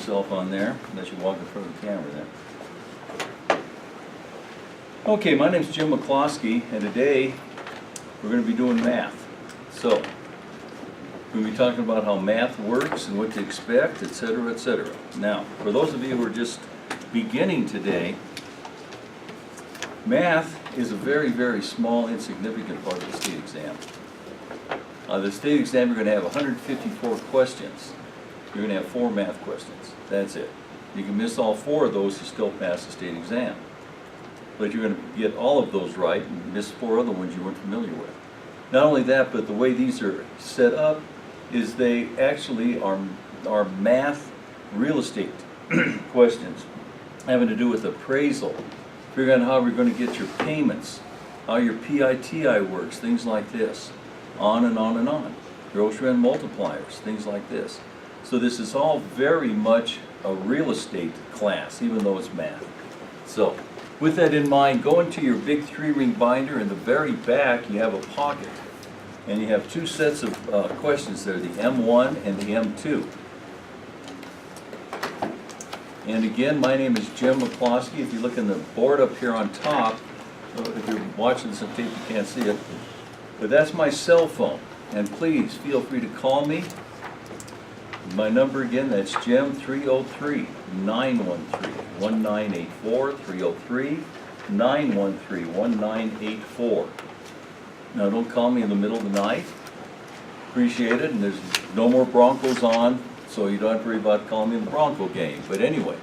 yourself on there, unless you walk in front of the camera there. Okay, my name's Jim McCloskey, and today we're going to be doing math. So, we're going to be talking about how math works and what to expect, etc., etc. Now, for those of you who are just beginning today, math is a very, very small, insignificant part of the state exam. The state exam, you're going to have 154 questions. You're going to have 4 math questions. That's it. You can miss all 4 of those to still pass the state exam. But you're going to get all of those right and miss 4 other ones you weren't familiar with. Not only that, but the way these are set up is they actually are math real estate questions having to do with appraisal, figuring out how we're going to get your payments, how your PITI works, things like this, on and on and on. Gross rent multipliers, things like this. So this is all very much a real estate class, even though it's math. So, with that in mind, go into your big 3-ring binder. In the very back, you have a pocket. And you have 2 sets of questions there, the M1 and the M2. And again, my name is Jim McCloskey. If you look in the board up here on top, if you're watching this on tape, you can't see it. But that's my cell phone. And please feel free to call me. My number again, that's Jim, 303-913-1984, 303-913-1984. Now don't call me in the middle of the night. Appreciate it, and there's no more Broncos on, so you don't have to worry about calling me in the Bronco game. But anyway,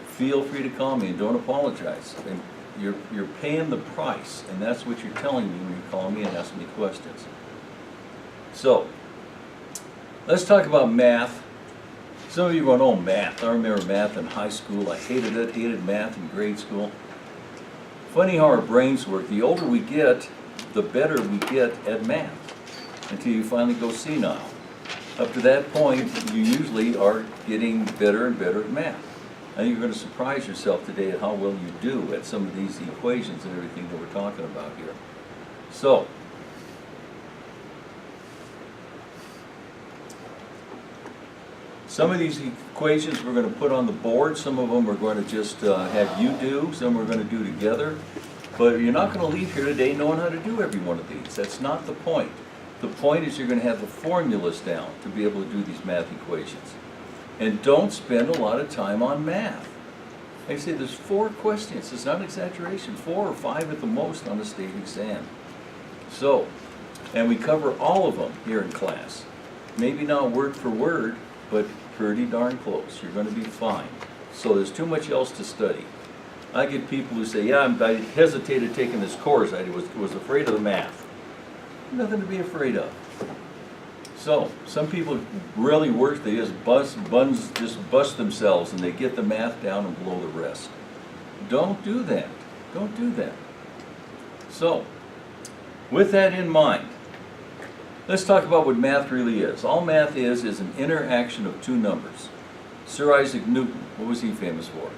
feel free to call me and don't apologize. And you're paying the price, and that's what you're telling me when you call me and ask me questions. So, let's talk about math. Some of you are going, oh, math. I remember math in high school. I hated it, hated math in grade school. Funny how our brains work. The older we get, the better we get at math, until you finally go senile. Up to that point, you usually are getting better and better at math. I think you're going to surprise yourself today at how well you do at some of these equations and everything that we're talking about here. So, some of these equations we're going to put on the board. Some of them we're going to just have you do. Some we're going to do together. But you're not going to leave here today knowing how to do every one of these. That's not the point. The point is you're going to have the formulas down to be able to do these math equations. And don't spend a lot of time on math. Like I say, there's 4 questions. It's not an exaggeration. 4 or 5 at the most on the state exam. So, and we cover all of them here in class. Maybe not word for word, but pretty darn close. You're going to be fine. So there's too much else to study. I get people who say, yeah, I hesitated taking this course. I was afraid of the math. Nothing to be afraid of. So, some people really work, they just bust themselves and they get the math down and blow the rest. Don't do that. Don't do that. So, with that in mind, let's talk about what math really is. All math is an interaction of 2 numbers. Sir Isaac Newton, what was he famous for?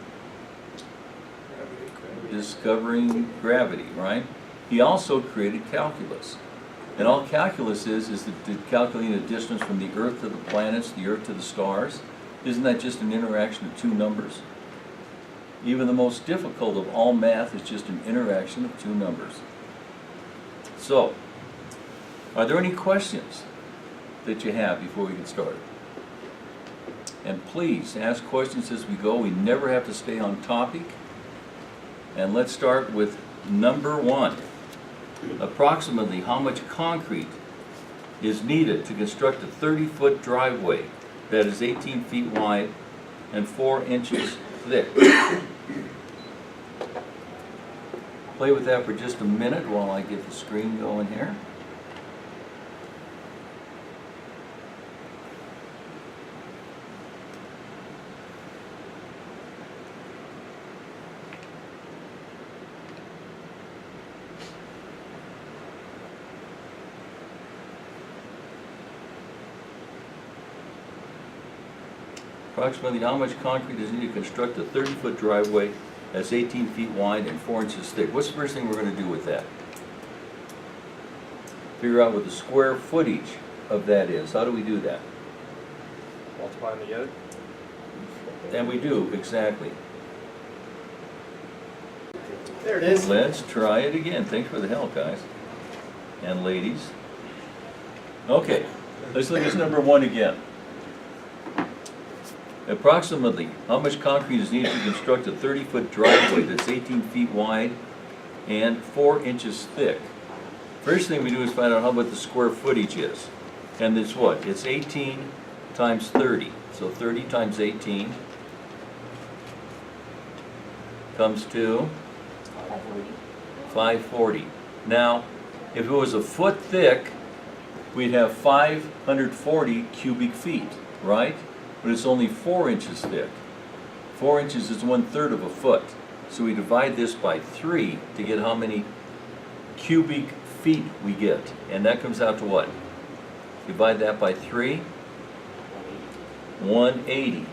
Discovering gravity, right? He also created calculus. And all calculus is the calculating the distance from the Earth to the planets, the Earth to the stars. Isn't that just an interaction of 2 numbers? Even the most difficult of all math is just an interaction of 2 numbers. So, are there any questions that you have before we get started? And please ask questions as we go. We never have to stay on topic. And let's start with number 1. Approximately how much concrete is needed to construct a 30-foot driveway that is 18 feet wide and 4 inches thick? Play with that for just a minute while I get the screen going here. Approximately how much concrete is needed to construct a 30-foot driveway that's 18 feet wide and 4 inches thick? What's the first thing we're going to do with that? Figure out what the square footage of that is. How do we do that? Multiplying together? And we do, exactly. There it is. Let's try it again. Thanks for the help, guys. And ladies. Okay, let's look at number 1 again. Approximately, how much concrete is needed to construct a 30-foot driveway that's 18 feet wide and 4 inches thick? First thing we do is find out how much the square footage is. And it's what? It's 18 times 30. So 30 times 18 comes to 540. Now, if it was a foot thick, we'd have 540 cubic feet, right? But it's only 4 inches thick. 4 inches is 1/3 of a foot. So we divide this by 3 to get how many cubic feet we get. And that comes out to what? Divide that by 3, 180.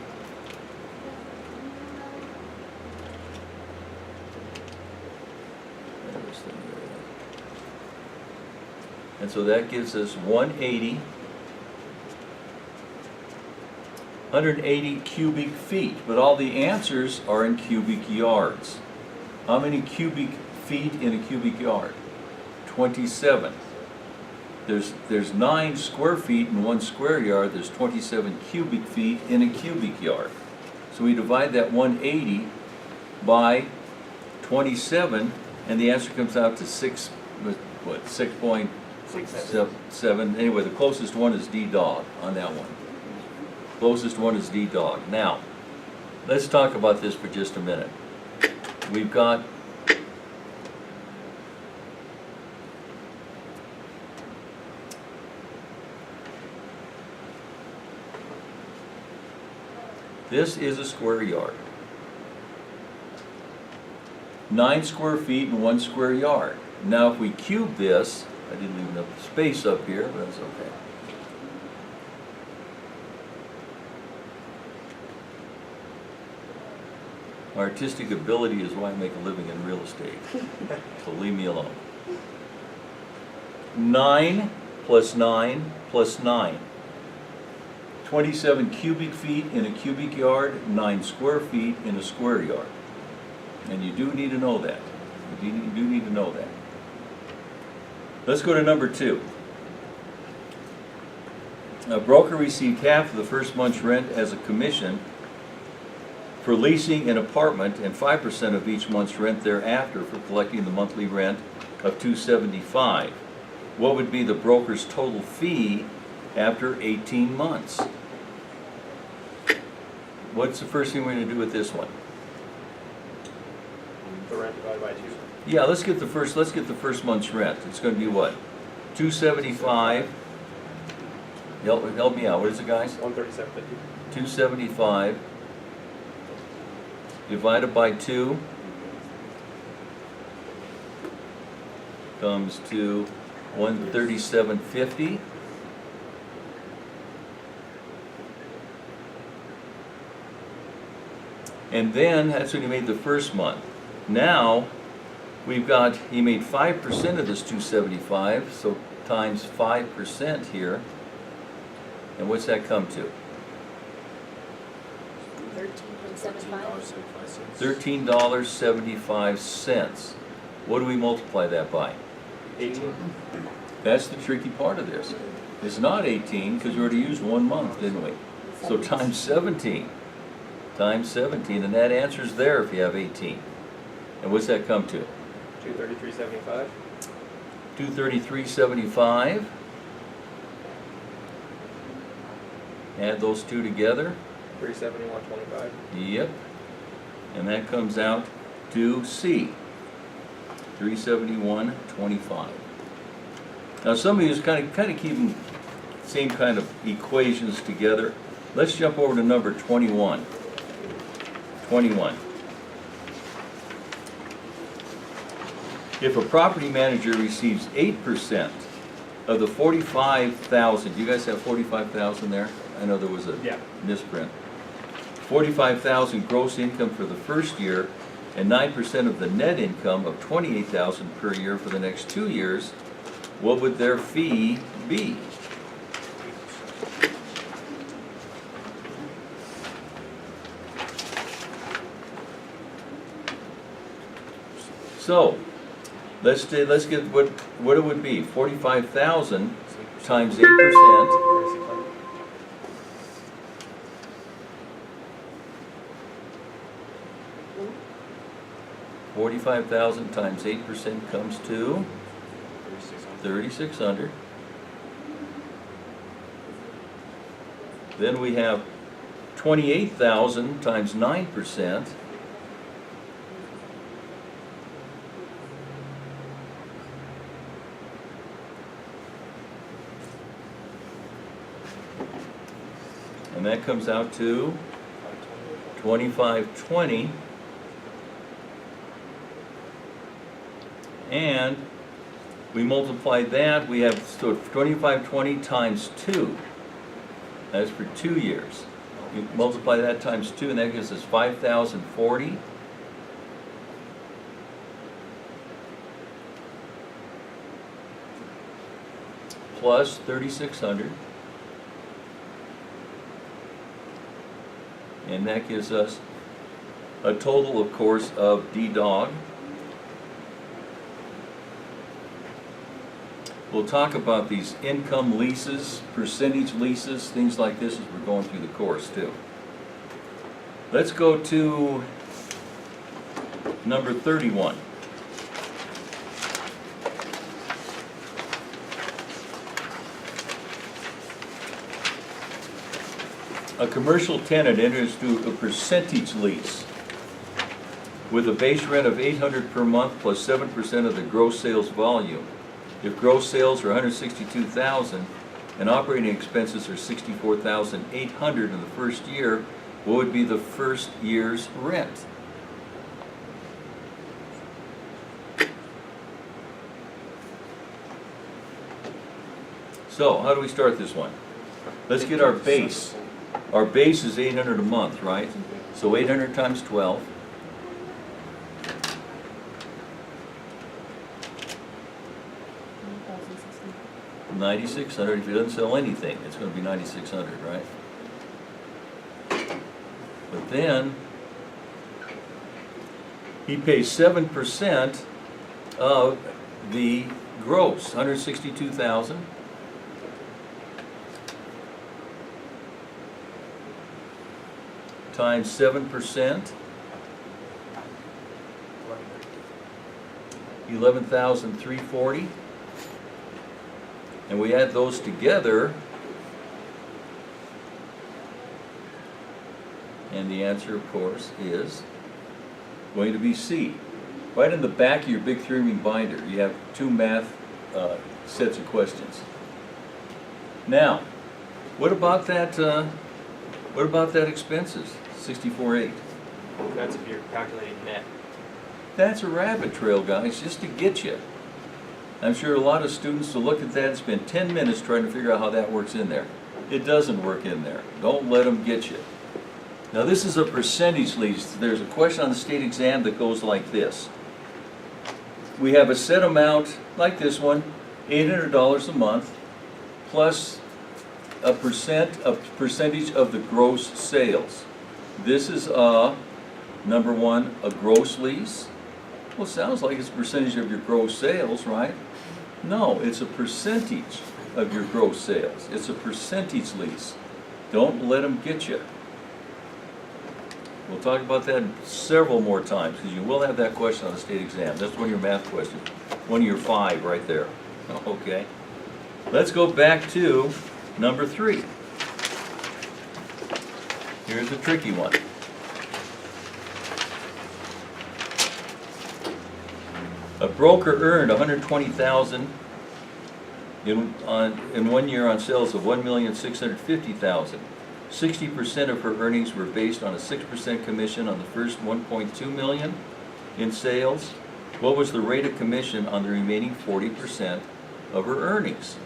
And so that gives us 180 cubic feet, but all the answers are in cubic yards. How many cubic feet in a cubic yard? 27. There's 9 square feet in 1 square yard. There's 27 cubic feet in a cubic yard. So we divide that 180 by 27, and the answer comes out to 6.7. Anyway, the closest one is D-Dog on that one. Closest one is D-Dog. Now, let's talk about this for just a minute. We've got this is a square yard. 9 square feet in 1 square yard. Now if we cube this, I didn't leave enough space up here, but that's okay. Artistic ability is why I make a living in real estate, so leave me alone. 9 plus 9 plus 9. 27 cubic feet in a cubic yard, 9 square feet in a square yard. And you do need to know that. You do need to know that. Let's go to number 2. A broker received half of the first month's rent as a commission for leasing an apartment and 5% of each month's rent thereafter for collecting the monthly rent of $275. What would be the broker's total fee after 18 months? What's the first thing we're going to do with this one? The rent divided by 2. Yeah, let's get the first month's rent. It's going to be what? $275. Help me out. What is it, guys? $137.50. $275 divided by 2 comes to $137.50. And then that's when he made the first month. Now we've got, he made 5% of this $275, so times 5% here. And what's that come to? $13.75. What do we multiply that by? 18. That's the tricky part of this. It's not 18 because we already used 1 month, didn't we? So times 17. Times 17, and that answer's there if you have 18. And what's that come to? $233.75. $233.75. Add those two together. $371.25. Yep. And that comes out to C. $371.25. Now some of you is kind of keeping same kind of equations together. Let's jump over to number 21. 21. If a property manager receives 8% of the 45,000, you guys have 45,000 there? I know there was a misprint. 45,000 gross income for the first year and 9% of the net income of 28,000 per year for the next 2 years, what would their fee be? So, let's get what it would be, 45,000 times 8%. 45,000 times 8% comes to 3,600. Then we have 28,000 times 9%. And that comes out to 2520. And we multiply that, we have, so 2520 times 2. That's for 2 years. You multiply that times 2, and that gives us 5,040. Plus 3,600. And that gives us a total, of course, of D-Dog. We'll talk about these income leases, percentage leases, things like this as we're going through the course too. Let's go to number 31. A commercial tenant enters into a percentage lease with a base rent of $800 per month plus 7% of the gross sales volume. If gross sales are $162,000 and operating expenses are $64,800 in the first year, what would be the first year's rent? So, how do we start this one? Let's get our base. Our base is $800 a month, right? So 800 times 12. 9,600. If he doesn't sell anything, it's going to be 9,600, right? But then he pays 7% of the gross, 162,000. Times 7%, 11,340. And we add those together, and the answer, of course, is going to be C. Right in the back of your big three-ring binder, you have 2 math sets of questions. Now, what about that? What about that expenses? 64.8. That's if you're calculating net. That's a rabbit trail, guys, just to get you. I'm sure a lot of students will look at that and spend 10 minutes trying to figure out how that works in there. It doesn't work in there. Don't let them get you. Now this is a percentage lease. There's a question on the state exam that goes like this. We have a set amount, like this one, $800 a month, plus a percentage of the gross sales. This is number one, a gross lease. Well, it sounds like it's a percentage of your gross sales, right? No, it's a percentage of your gross sales. It's a percentage lease. Don't let them get you. We'll talk about that several more times because you will have that question on the state exam. That's one of your math questions. One of your 5 right there. Okay. Let's go back to number 3. Here's a tricky one. A broker earned $120,000 in 1 year on sales of $1,650,000. 60% of her earnings were based on a 6% commission on the first $1.2 million in sales. What was the rate of commission on the remaining 40% of her earnings?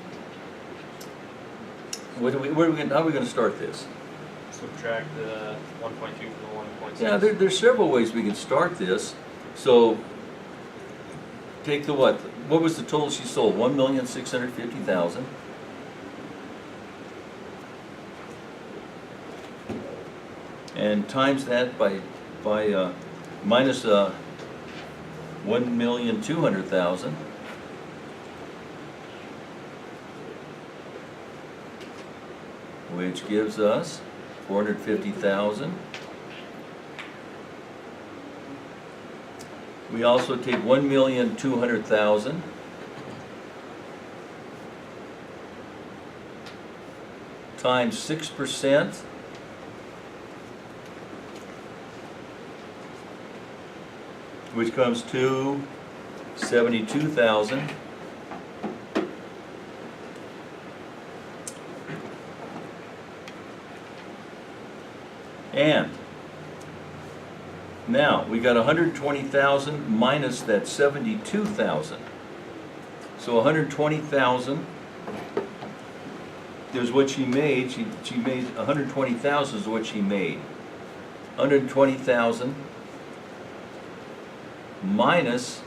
How are we going to start this? Subtract the 1.2 from the 1.6. Yeah, there's several ways we can start this. So take the what? What was the total she sold? 1,650,000. And times that by minus 1,200,000. Which gives us 450,000. We also take 1,200,000 times 6%, which comes to 72,000. And now we got 120,000 minus that 72,000. So 120,000 is what she made. She made 120,000 is what she made. 120,000 minus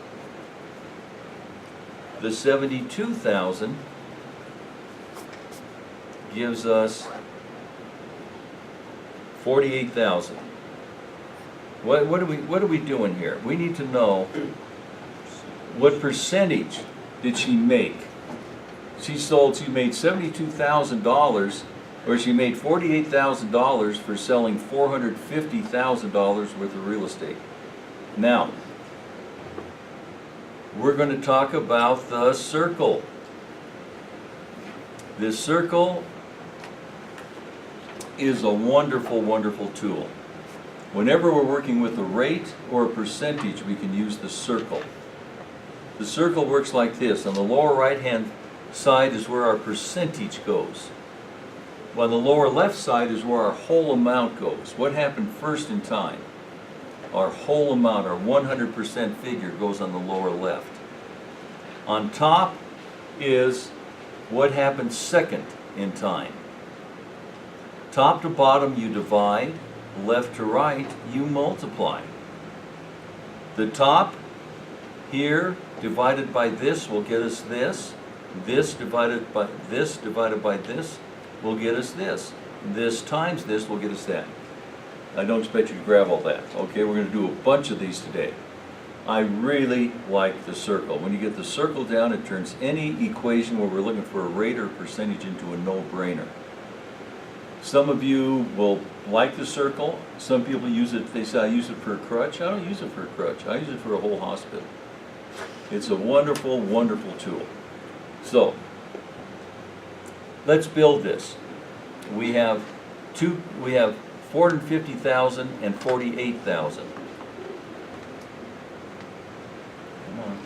the 72,000 gives us 48,000. What are we doing here? We need to know what percentage did she make. She made $72,000, or she made $48,000 for selling $450,000 worth of real estate. Now, we're going to talk about the circle. This circle is a wonderful, wonderful tool. Whenever we're working with a rate or a percentage, we can use the circle. The circle works like this. On the lower right-hand side is where our percentage goes. On the lower left side is where our whole amount goes. What happened first in time? Our whole amount, our 100% figure, goes on the lower left. On top is what happened second in time. Top to bottom you divide, left to right you multiply. The top here divided by this will get us this. This divided by this will get us this. This times this will get us that. I don't expect you to grab all that. Okay, we're going to do a bunch of these today. I really like the circle. When you get the circle down, it turns any equation where we're looking for a rate or percentage into a no-brainer. Some of you will like the circle. Some people use it, they say, I use it for a crutch. I don't use it for a crutch. I use it for a whole hospital. It's a wonderful, wonderful tool. So, let's build this. We have 450,000 and 48,000. Come on.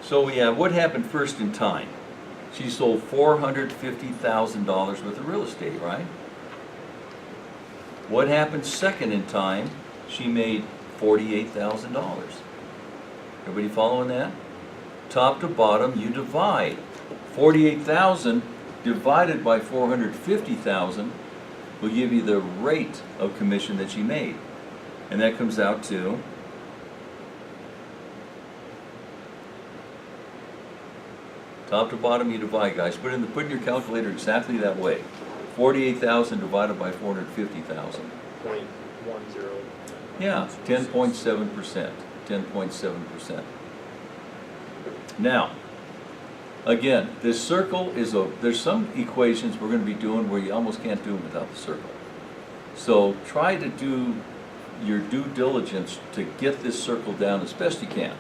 So we have what happened first in time. She sold $450,000 worth of real estate, right? What happened second in time? She made $48,000. Everybody following that? Top to bottom, you divide. 48,000 divided by 450,000 will give you the rate of commission that she made. And that comes out to top to bottom you divide, guys. Put in your calculator exactly that way. 48,000 divided by 450,000. 0.10. Yeah, 10.7%. 10.7%. Now, again, this circle is there's some equations we're going to be doing where you almost can't do them without the circle. So try to do your due diligence to get this circle down as best you can.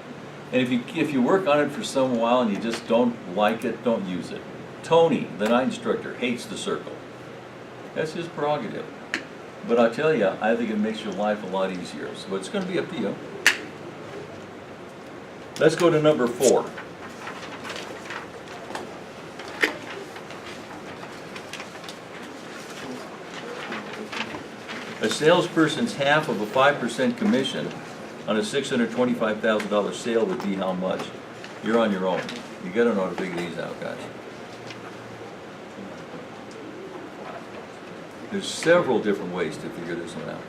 And if you work on it for some while and you just don't like it, don't use it. Tony, the night instructor, hates the circle. That's his prerogative. But I tell you, I think it makes your life a lot easier. So it's going to be up to you. Let's go to number 4. A salesperson's half of a 5% commission on a $625,000 sale would be how much? You're on your own. You got to know how to figure these out, guys. There's several different ways to figure this one out.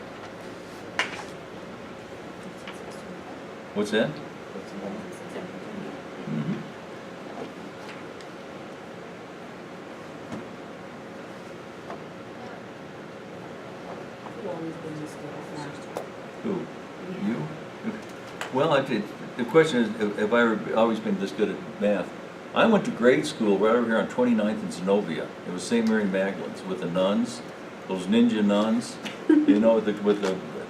What's that? Mhm. You've always been this good at math. Who? You? Well, the question is, have I always been this good at math? I went to grade school right over here on 29th and Zenobia. It was St. Mary Magdalene's with the nuns, those ninja nuns, you know,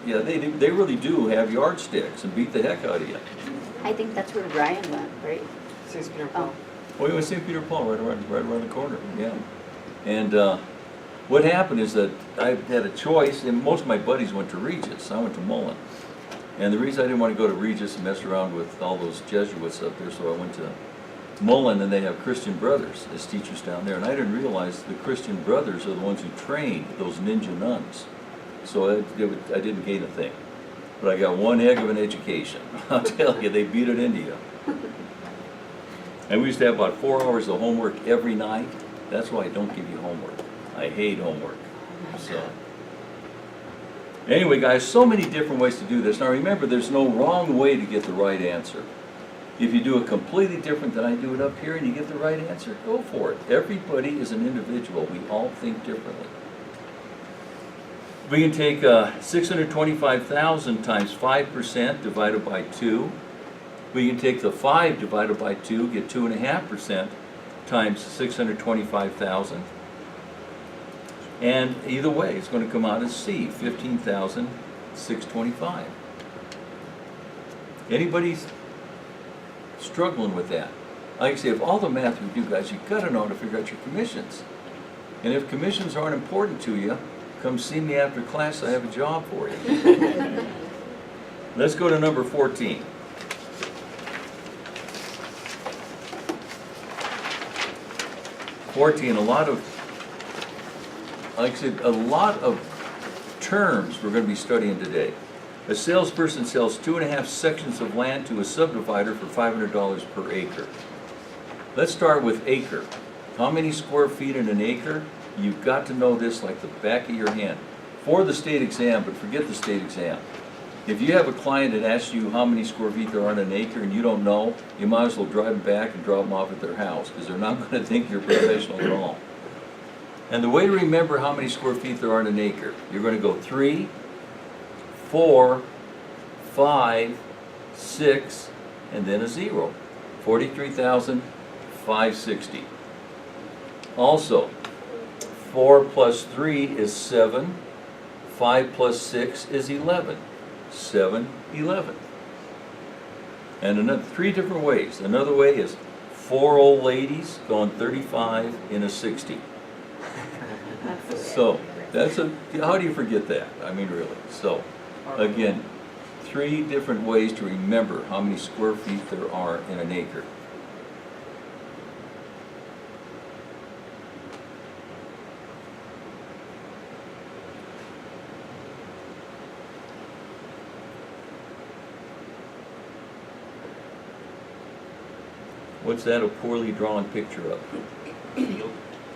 yeah, they really do have yardsticks and beat the heck out of you. I think that's where Ryan went, right? St. Peter Oh, Paul. Well, it was St. Peter Paul right around the corner, yeah. And what happened is that I had a choice, and most of my buddies went to Regis. I went to Mullen. And the reason I didn't want to go to Regis and mess around with all those Jesuits up there, so I went to Mullen, and they have Christian Brothers as teachers down there. And I didn't realize the Christian Brothers are the ones who trained those ninja nuns. So I didn't gain a thing. But I got one heck of an education. I'll tell you, they beat it into you. And we used to have about 4 hours of homework every night. That's why I don't give you homework. I hate homework. So, anyway, guys, so many different ways to do this. Now remember, there's no wrong way to get the right answer. If you do it completely different than I do it up here and you get the right answer, go for it. Everybody is an individual. We all think differently. We can take 625,000 times 5% divided by 2. We can take the 5 divided by 2, get 2.5% times 625,000. And either way, it's going to come out as C, 15,625. Anybody's struggling with that? Like I say, if all the math we do, guys, you've got to know how to figure out your commissions. And if commissions aren't important to you, come see me after class, I have a job for you. Let's go to number 14. Like I said, a lot of terms we're going to be studying today. A salesperson sells 2.5 sections of land to a subdivider for $500 per acre. Let's start with acre. How many square feet in an acre? You've got to know this like the back of your hand. For the state exam, but forget the state exam. If you have a client that asks you how many square feet there are in an acre and you don't know, you might as well drive them back and drop them off at their house because they're not going to think you're professional at all. And the way to remember how many square feet there are in an acre, you're going to go 3, 4, 5, 6, and then a 0. 43,560. Also, 4 plus 3 is 7. 5 plus 6 is 11. 711. And another 3 different ways. Another way is 4 old ladies going 35 in a 60. So how do you forget that? I mean, really. So again, 3 different ways to remember how many square feet there are in an acre. What's that a poorly drawn picture of?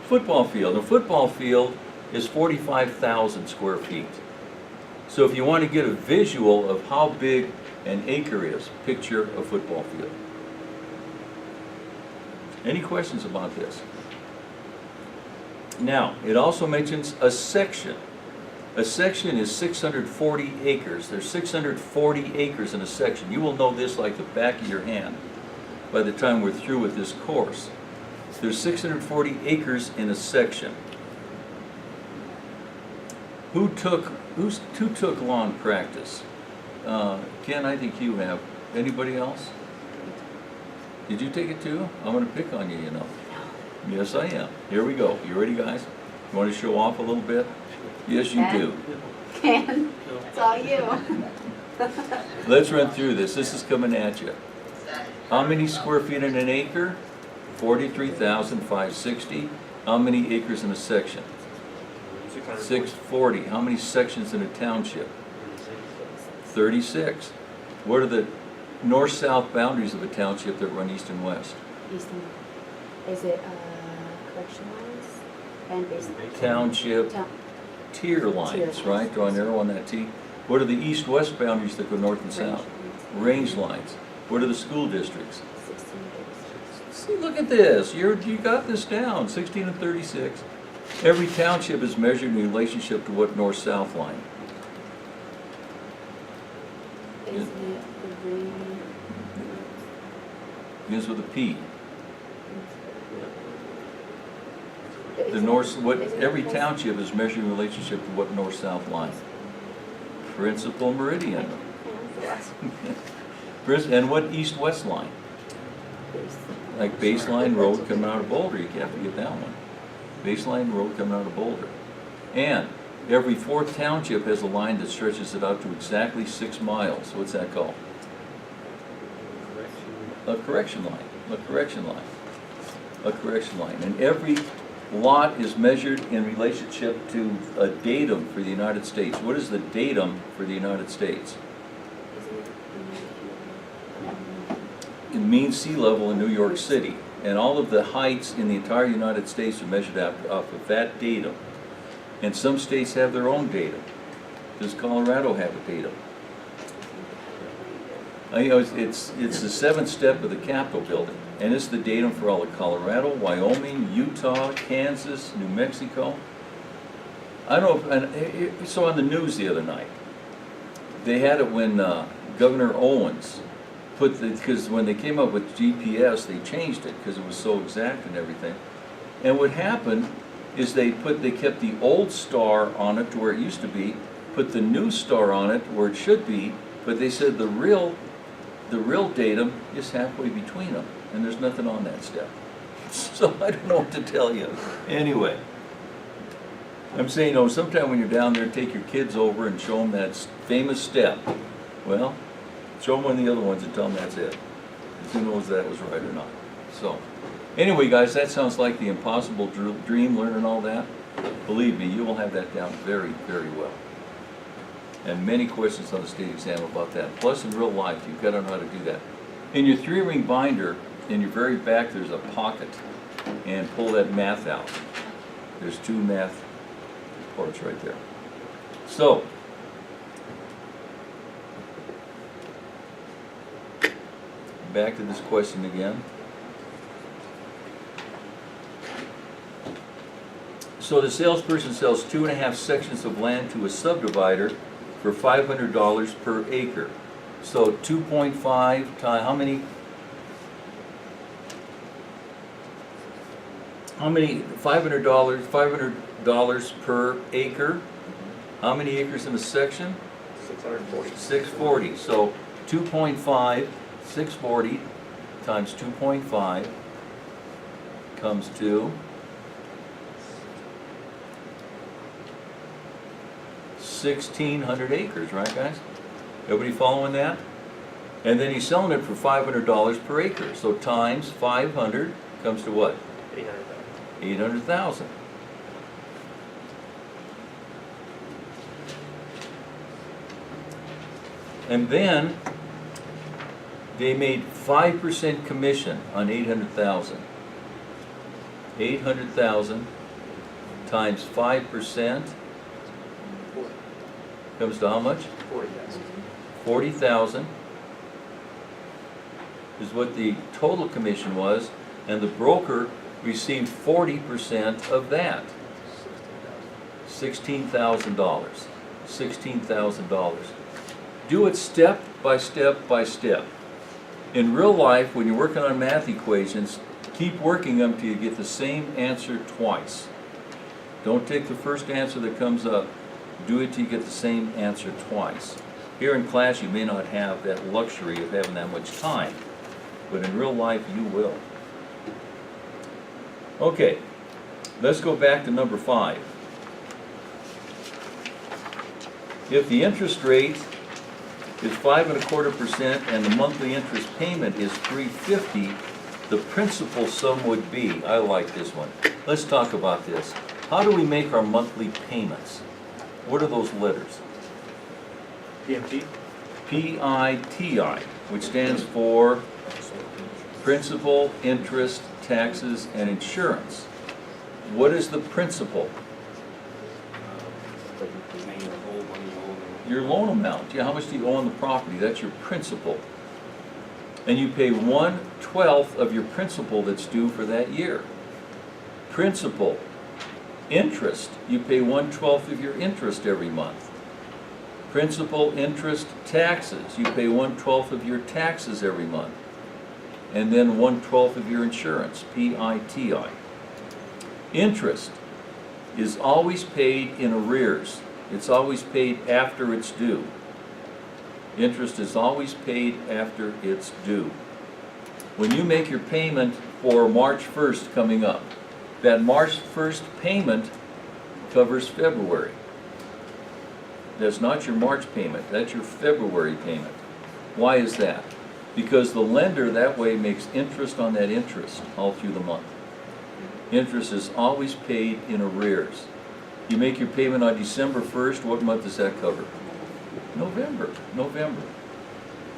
Football field. A football field is 45,000 square feet. So if you want to get a visual of how big an acre is, picture a football field. Any questions about this? Now, it also mentions a section. A section is 640 acres. There's 640 acres in a section. You will know this like the back of your hand by the time we're through with this course. There's 640 acres in a section. Who took lawn practice? Ken, I think you have. Anybody else? Did you take it too? I'm going to pick on you, you know. Yes, I am. Here we go. You ready, guys? You want to show off a little bit? Yes, you do. Ken, it's all you. Let's run through this. This is coming at you. How many square feet in an acre? 43,560. How many acres in a section? 640. How many sections in a township? 36. What are the north-south boundaries of a township that run east and west? Easton. Is it correction lines? And basically. Township Town. tier lines, lines. right? Draw an arrow on that T. What are the east-west boundaries that go north and south? Range lines. What are the school districts? 16 days. See, look at this, you got this down, 16 and 36. Every township is measured in relationship to what north-south line? Isn't it the green? Begins with a P. The Isn't- north, what, isn't it every close? township is measured in relationship to what north-south line? Principal meridian. And what east-west line? Like Baseline Road coming out of Boulder, you have to get that one. Baseline Road coming out of Boulder. And every fourth township has a line that stretches it out to exactly 6 miles. What's that called? A correction line, a correction line, a correction line. And every lot is measured in relationship to a datum for the United States. What is the datum for the United States? It means sea level in New York City. And all of the heights in the entire United States are measured off of that datum. And some states have their own datum. Does Colorado have a datum? You know, it's the 7th step of the Capitol building. And it's the datum for all of Colorado, Wyoming, Utah, Kansas, New Mexico. I don't know, and so on the news the other night, they had it when Governor Owens put the, because when they came up with GPS, they changed it because it was so exact and everything. And what happened is they kept the old star on it to where it used to be, put the new star on it where it should be, but they said the real datum is halfway between them, and there's nothing on that step. So I don't know what to tell you. Anyway, I'm saying, you know, sometime when you're down there, take your kids over and show them that famous step. Well, show them one of the other ones and tell them that's it. 'Cause who knows if that was right or not. So, anyway, guys, that sounds like the impossible dream, learning all that. Believe me, you will have that down very, very well. And many questions on the state exam about that. Plus, in real life, you've got to know how to do that. In your 3-ring binder, in your very back, there's a pocket. And pull that math out. There's 2 math parts right there. So, back to this question again. So the salesperson sells 2.5 sections of land to a subdivider for $500 per acre. So 2.5 times, how many? $500 per acre. How many acres in a section? 640. 640. So 2.5, 640 times 2.5 comes to 1,600 acres, right, guys? Everybody following that? And then he's selling it for $500 per acre. So times 500 comes to what? 800,000. 800,000. And then they made 5% commission on 800,000. 800,000 times 5% comes to how much? 40,000. 40,000 is what the total commission was, and the broker received 40% of that. $16,000. $16,000. Do it step by step by step. In real life, when you're working on math equations, keep working them till you get the same answer twice. Don't take the first answer that comes up. Do it till you get the same answer twice. Here in class, you may not have that luxury of having that much time, but in real life, you will. Okay, let's go back to number 5. If the interest rate is 5.25% and the monthly interest payment is $350, the principal sum would be, I like this one. Let's talk about this. How do we make our monthly payments? What are those letters? PMT? PITI, which stands for principal, interest, taxes, and insurance. What is the principal? Your loan amount. Yeah, how much do you owe on the property? That's your principal. and you pay 1/12 of your principal that's due for that year. Principal, interest, you pay 1/12 of your interest every month. Principal, interest, taxes, you pay 1/12 of your taxes every month. And then 1/12 of your insurance, PITI. Interest is always paid in arrears. It's always paid after it's due. Interest is always paid after it's due. When you make your payment for March 1st coming up, that March 1st payment covers February. That's not your March payment, that's your February payment. Why is that? Because the lender that way makes interest on that interest all through the month. Interest is always paid in arrears. You make your payment on December 1st, what month does that cover? November.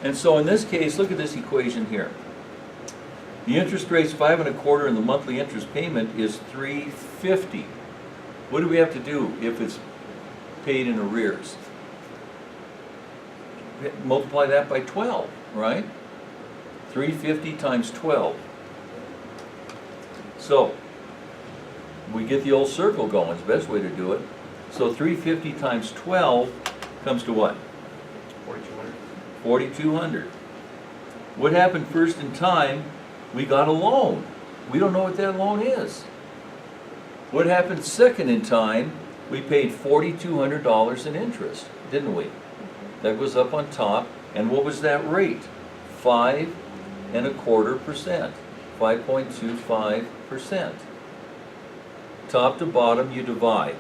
And so in this case, look at this equation here. The interest rate's 5 1/4 and the monthly interest payment is $350. What do we have to do if it's paid in arrears? Multiply that by 12, right? 350 times 12. So, we get the old circle going, it's the best way to do it. So 350 times 12 comes to what? 4,200. 4,200. What happened first in time? We got a loan. We don't know what that loan is. What happened second in time? We paid $4,200 in interest, didn't we? That was up on top. And what was that rate? 5 1/4%. 5.25%. Top to bottom, you divide.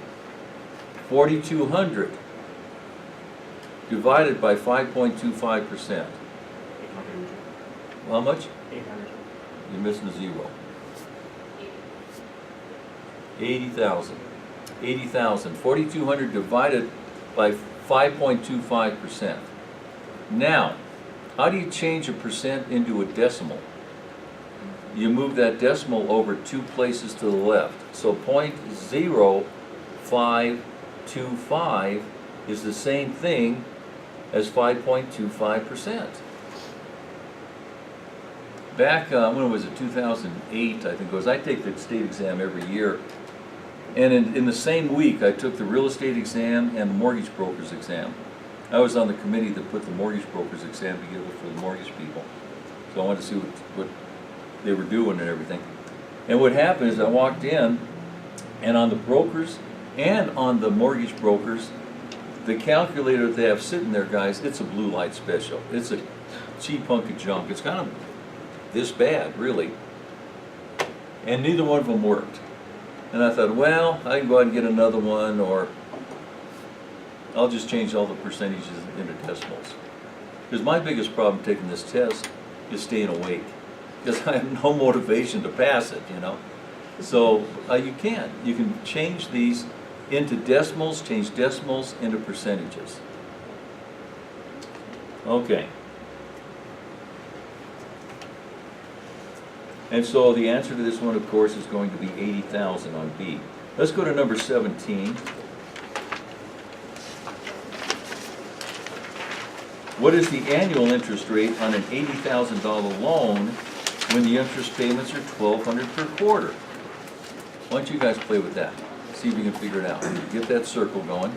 4,200 divided by 5.25%. 800. How much? 800. You're missing a zero. 80,000. 80,000. 4,200 divided by 5.25%. Now, how do you change a percent into a decimal? You move that decimal over 2 places to the left. So 0.0525 is the same thing as 5.25%. Back, when was it, 2008, I think it was, I take the state exam every year. And in the same week, I took the real estate exam and the mortgage broker's exam. I was on the committee that put the mortgage broker's exam together for the mortgage people. So I wanted to see what they were doing and everything. And what happened is I walked in, and on the brokers and on the mortgage brokers, the calculator that they have sitting there, guys, it's a blue light special. It's a cheap hunk of junk. It's kind of this bad, really. And neither one of them worked. And I thought, well, I can go ahead and get another one, or I'll just change all the percentages into decimals. Because my biggest problem taking this test is staying awake. Because I have no motivation to pass it, you know. So you can change these into decimals, change decimals into percentages. Okay. And so the answer to this one, of course, is going to be 80,000 on B. Let's go to number 17. What is the annual interest rate on an $80,000 loan when the interest payments are $1,200 per quarter? Why don't you guys play with that? See if you can figure it out. Get that circle going.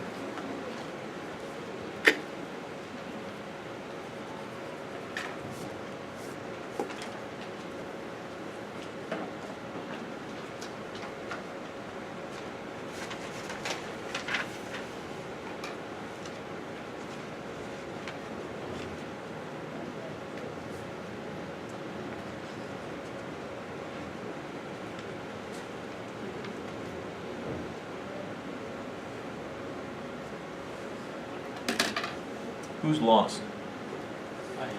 Who's lost? I am.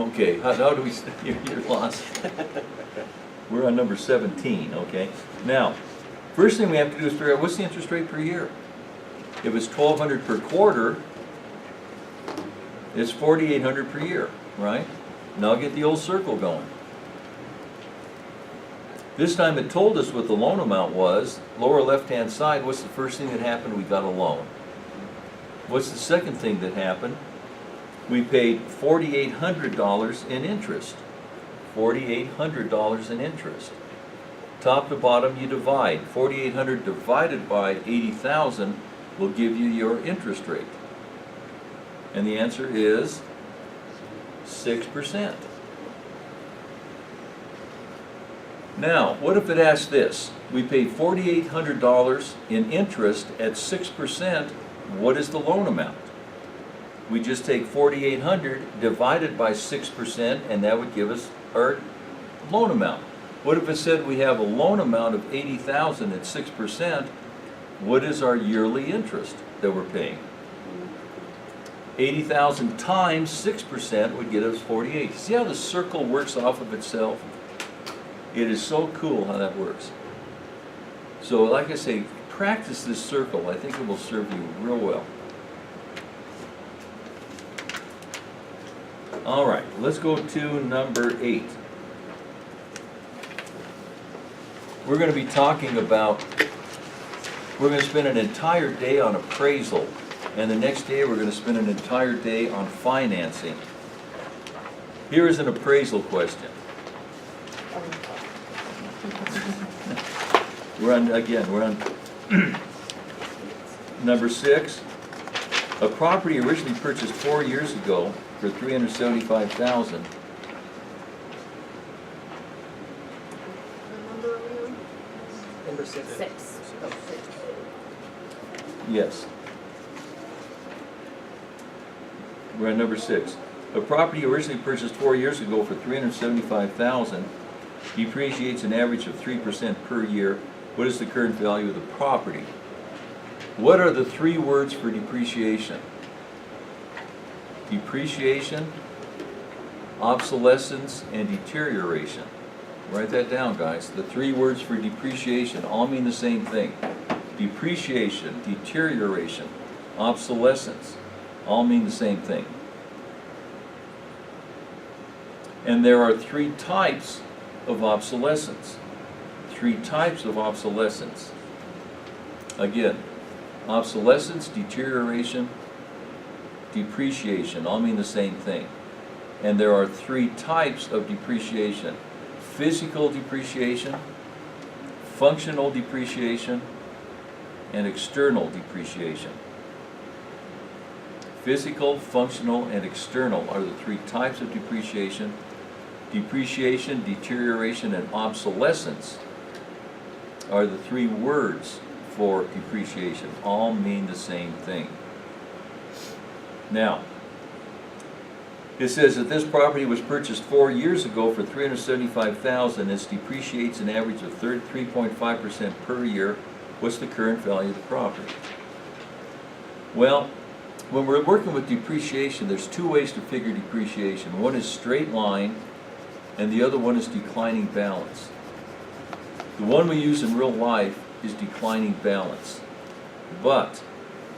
Okay, how do we, you're lost. We're on number 17, okay? Now, first thing we have to do is figure out what's the interest rate per year. If it's $1,200 per quarter, it's $4,800 per year, right? Now get the old circle going. This time it told us what the loan amount was. Lower left-hand side, what's the first thing that happened? We got a loan. What's the second thing that happened? We paid $4,800 in interest. $4,800 in interest. Top to bottom, you divide. 4,800 divided by 80,000 will give you your interest rate. And the answer is 6%. Now, what if it asked this? We pay $4,800 in interest at 6%. What is the loan amount? We just take 4,800 divided by 6%, and that would give us our loan amount. What if it said we have a loan amount of 80,000 at 6%? What is our yearly interest that we're paying? 80,000 times 6% would get us 48. See how the circle works off of itself? It is so cool how that works. So like I say, practice this circle. I think it will serve you real well. All right, let's go to number 8. We're going to be talking about, we're going to spend an entire day on appraisal, and the next day we're going to spend an entire day on financing. Here is an appraisal question. We're on number 6. A property originally purchased 4 years ago for $375,000. Number 6. 6. Oh, 6. Yes. We're on number 6. A property originally purchased 4 years ago for $375,000 depreciates an average of 3% per year. What is the current value of the property? What are the 3 words for depreciation? Depreciation, obsolescence, and deterioration. Write that down, guys. The 3 words for depreciation all mean the same thing. Depreciation, deterioration, obsolescence all mean the same thing. And there are 3 types of obsolescence. 3 types of obsolescence. Again, obsolescence, deterioration, depreciation all mean the same thing. And there are 3 types of depreciation: physical depreciation, functional depreciation, and external depreciation. Physical, functional, and external are the 3 types of depreciation. Depreciation, deterioration, and obsolescence are the 3 words for depreciation. All mean the same thing. Now, it says that this property was purchased 4 years ago for $375,000. It depreciates an average of 3.5% per year. What's the current value of the property? Well, when we're working with depreciation, there's 2 ways to figure depreciation. One is straight line, and the other one is declining balance. The one we use in real life is declining balance. But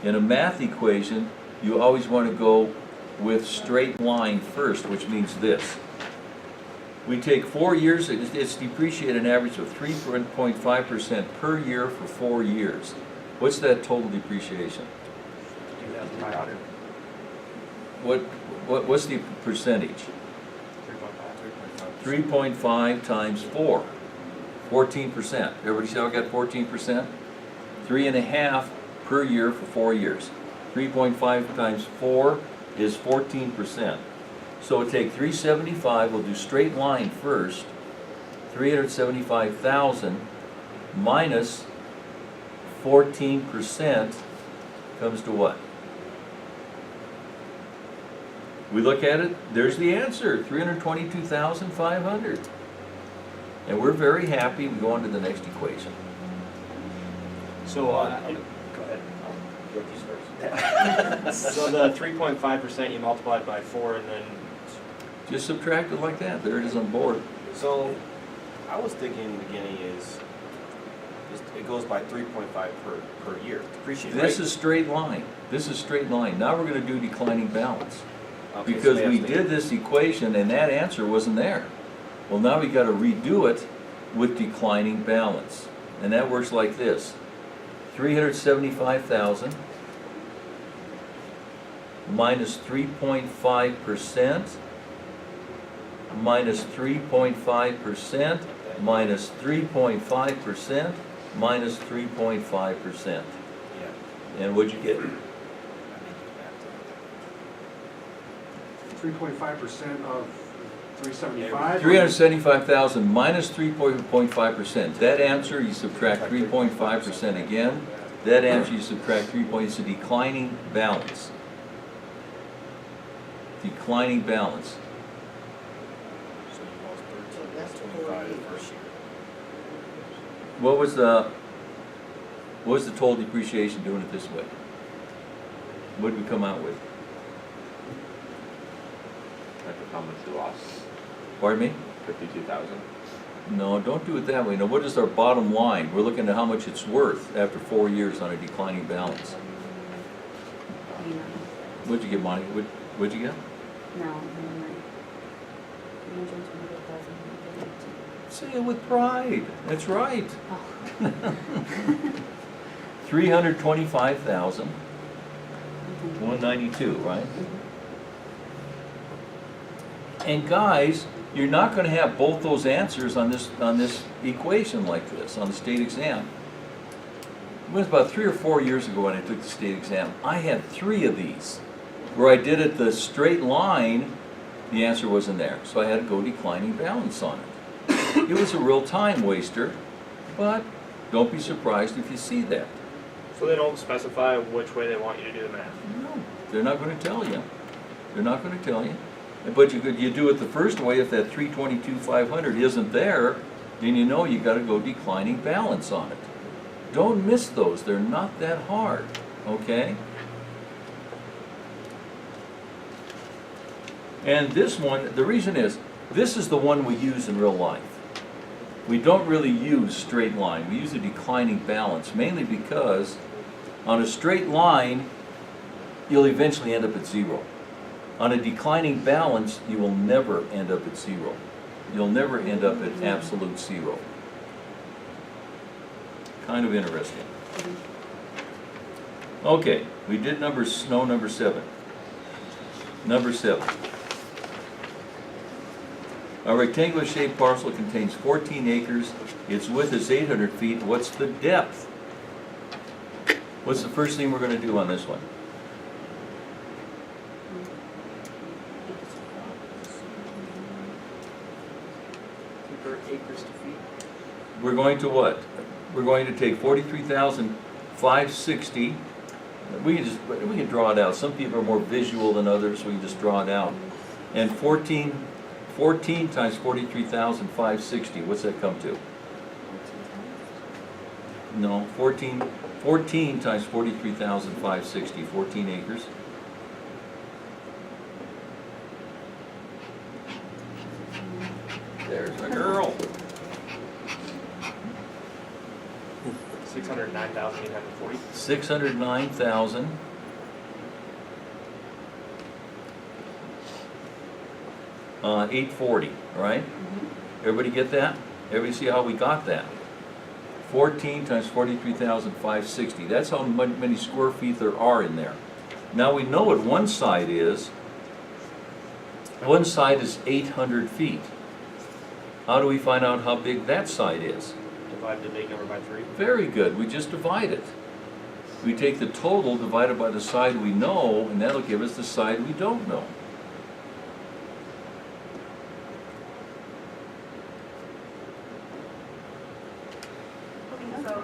in a math equation, you always want to go with straight line first, which means this. We take 4 years, it's depreciated an average of 3.5% per year for 4 years. What's that total depreciation? 2,500. What's the percentage? 3.5 times 4. 14%. Everybody see how I got 14%? 3.5 per year for 4 years. 3.5 times 4 is 14%. So take 375, we'll do straight line first. 375,000 minus 14% comes to what? We look at it, there's the answer, 322,500. And we're very happy. We go on to the next equation. So, go ahead. So the 3.5% you multiplied by 4 and then, Just subtract it like that. There it is on board. So, I was thinking in the beginning is, it goes by 3.5 per year, depreciation, This right? is straight line. This is straight line. Now we're going to do declining balance. Okay, so Because we have to- did this equation and that answer wasn't there. Well, now we got to redo it with declining balance. And that works like this. 375,000 minus 3.5% minus 3.5%, minus 3.5%, minus 3.5%. Yeah. And what'd you get? 3.5% of 375? 375,000 minus 3.5%. That answer, you subtract 3.5% again. That answer, you subtract 3 points. It's a declining balance. Declining balance. So you lost 13.25 the first year. What was the total depreciation doing it this way? What did we come out with? That's how much you lost, Pardon me? 52,000. No, don't do it that way. Now, what is our bottom line? We're looking at how much it's worth after 4 years on a declining balance. What'd you get, Monty? What'd you get? No, never mind. 328,000. Say it with pride. That's right. Oh. 325,192, right? And guys, you're not going to have both those answers on this equation like this on the state exam. It was about 3 or 4 years ago when I took the state exam. I had 3 of these where I did it the straight line. The answer wasn't there, so I had to go declining balance on it. It was a real time waster, but don't be surprised if you see that. So they don't specify which way they want you to do the math. No, they're not going to tell you. They're not going to tell you. But you do it the first way. If that 322,500 isn't there, then you know you got to go declining balance on it. Don't miss those. They're not that hard. Okay? And this one, the reason is, this is the one we use in real life. We don't really use straight line. We use a declining balance, mainly because on a straight line, you'll eventually end up at 0. On a declining balance, you will never end up at 0. You'll never end up at absolute 0. Kind of interesting. Okay, we did number 7. Number 7. A rectangular shaped parcel contains 14 acres. Its width is 800 feet. What's the depth? What's the first thing we're going to do on this one? Convert acres to feet. We're going to what? We're going to take 43,560. We can draw it out. Some people are more visual than others, so we can just draw it out. And 14 times 43,560. What's that come to? No, 14 times 43,560. 14 acres. There's a girl. 609,840. 609,000. 840, all right? Everybody get that? Everybody see how we got that? 14 times 43,560. That's how many square feet there are in there. Now we know what one side is. One side is 800 feet. How do we find out how big that side is? Divide the big number by 3. Very good, we just divide it. We take the total divided by the side we know, and that'll give us the side we don't know.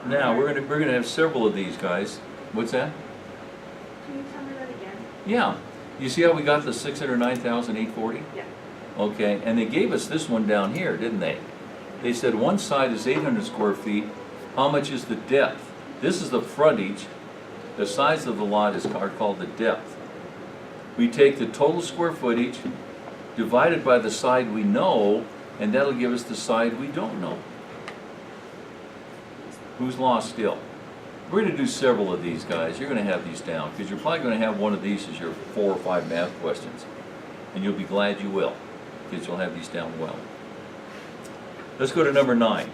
Now, we're gonna have several of these, guys. What's that? Can you tell me that again? Yeah. You see how we got the 609,840? Yeah. Okay, and they gave us this one down here, didn't they? They said one side is 800 square feet. How much is the depth? This is the frontage. The size of the lot is called the depth. We take the total square footage divided by the side we know, and that'll give us the side we don't know. Who's lost still? We're going to do several of these, guys. You're going to have these down, because you're probably going to have one of these as your 4 or 5 math questions. And you'll be glad you will, because you'll have these down well. Let's go to number 9.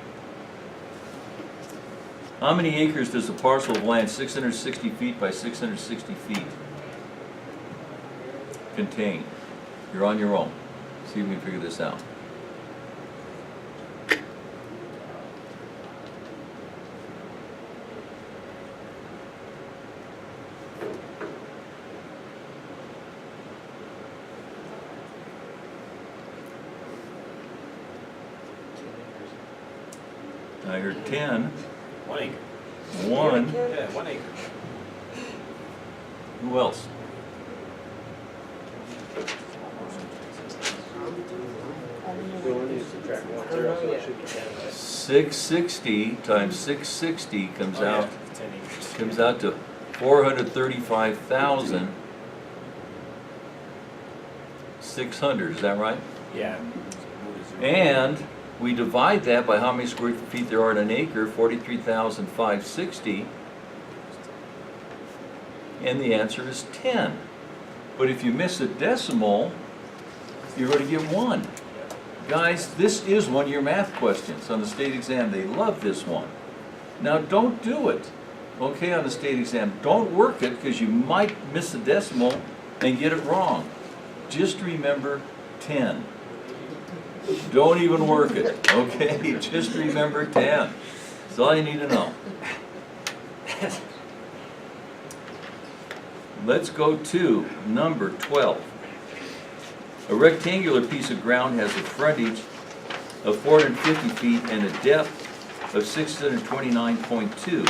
How many acres does a parcel of land 660 feet by 660 feet contain? You're on your own. See if we can figure this out. I heard 10, 1 acre. 1, Yeah, 1 acre. who else? We only need to subtract 1 0, so it should be 10, right? 660 times 660 comes Oh, yeah, out, 10 acres. comes out to 435,600, is that right? Yeah. And we divide that by how many square feet there are in an acre, 43,560. And the answer is 10. But if you miss a decimal, you're going to get 1. Guys, this is one of your math questions on the state exam. They love this one. Now don't do it, okay, on the state exam. Don't work it because you might miss a decimal and get it wrong. Just remember 10. Don't even work it, okay? Just remember 10. That's all you need to know. Let's go to number 12. A rectangular piece of ground has a frontage of 450 feet and a depth of 629.2.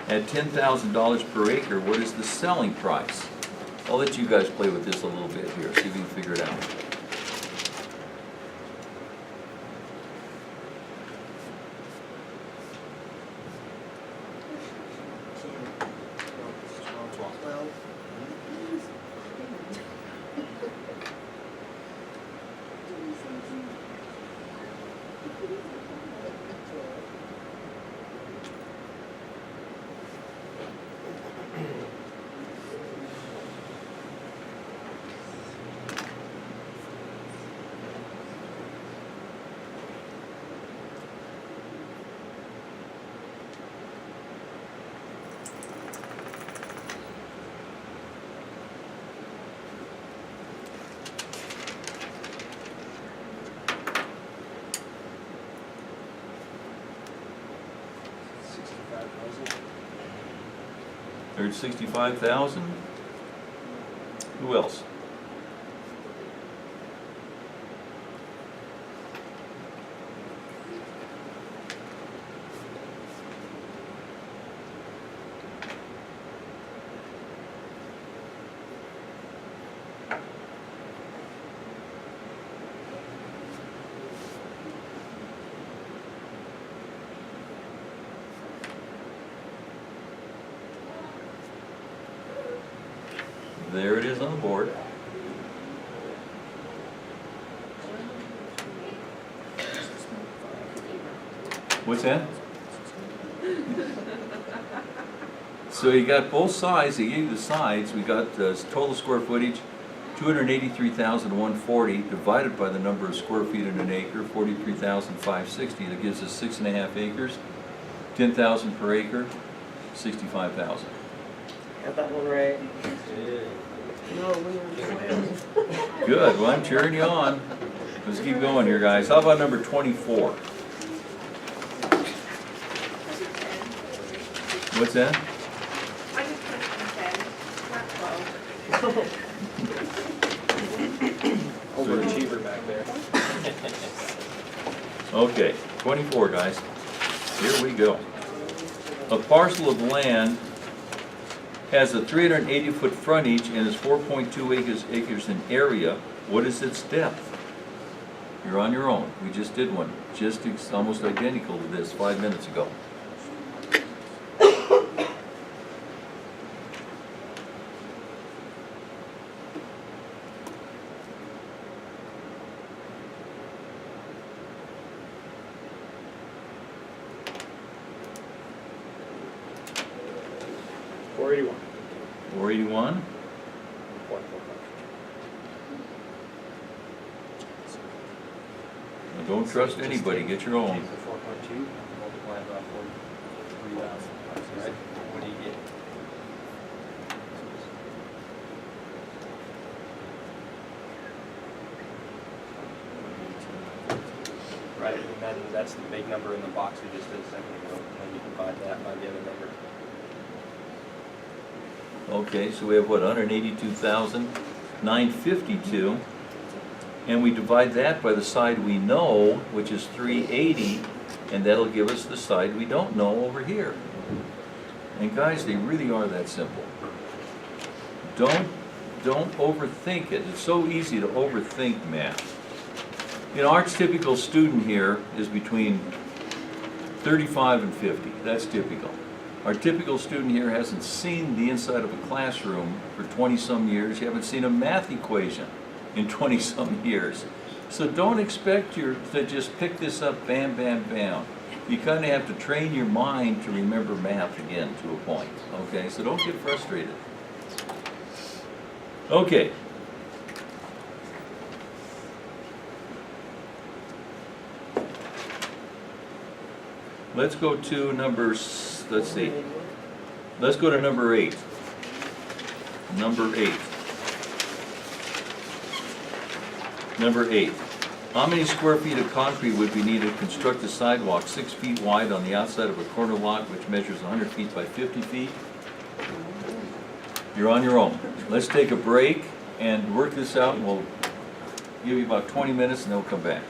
At $10,000 per acre, what is the selling price? I'll let you guys play with this a little bit here, see if you can figure it out. There's 65,000. Who else? There it is on the board. What's that? So you got both sides, they gave you the sides, we got total square footage, 283,140 divided by the number of square feet in an acre, 43,560, that gives us 6.5 acres, 10,000 per acre, 65,000. Got that one right. No, we were. Good, well, I'm cheering you on. Let's keep going here, guys. How about number 24? What's that? I just put 10, not 12. Overachiever back there. Okay, 24, guys. Here we go. A parcel of land has a 380-foot frontage and is 4.2 acres in area. What is its depth? You're on your own. We just did one, almost identical to this 5 minutes ago. $481. 481. Now, don't trust anybody. Get your own. Take the 4.2, multiply it by 43,000. Right? What do you get? Right, and then that's the big number in the box we just did a second ago, and then you divide that by the other number. Okay, so we have what, 182,952, and we divide that by the side we know, which is 380, and that'll give us the side we don't know over here. And guys, they really are that simple. Don't overthink it. It's so easy to overthink math. You know, our typical student here is between 35 and 50. That's typical. Our typical student here hasn't seen the inside of a classroom for 20-some years. You haven't seen a math equation in 20-some years. So don't expect to just pick this up, bam, bam, bam. You kind of have to train your mind to remember math again to a point, okay? So don't get frustrated. Okay. Let's go to let's see. Let's go to number 8. Number 8. Number 8. How many square feet of concrete would be needed to construct a sidewalk 6 feet wide on the outside of a corner lot which measures 100 feet by 50 feet? You're on your own. Let's take a break and work this out, and we'll give you about 20 minutes and then we'll come back.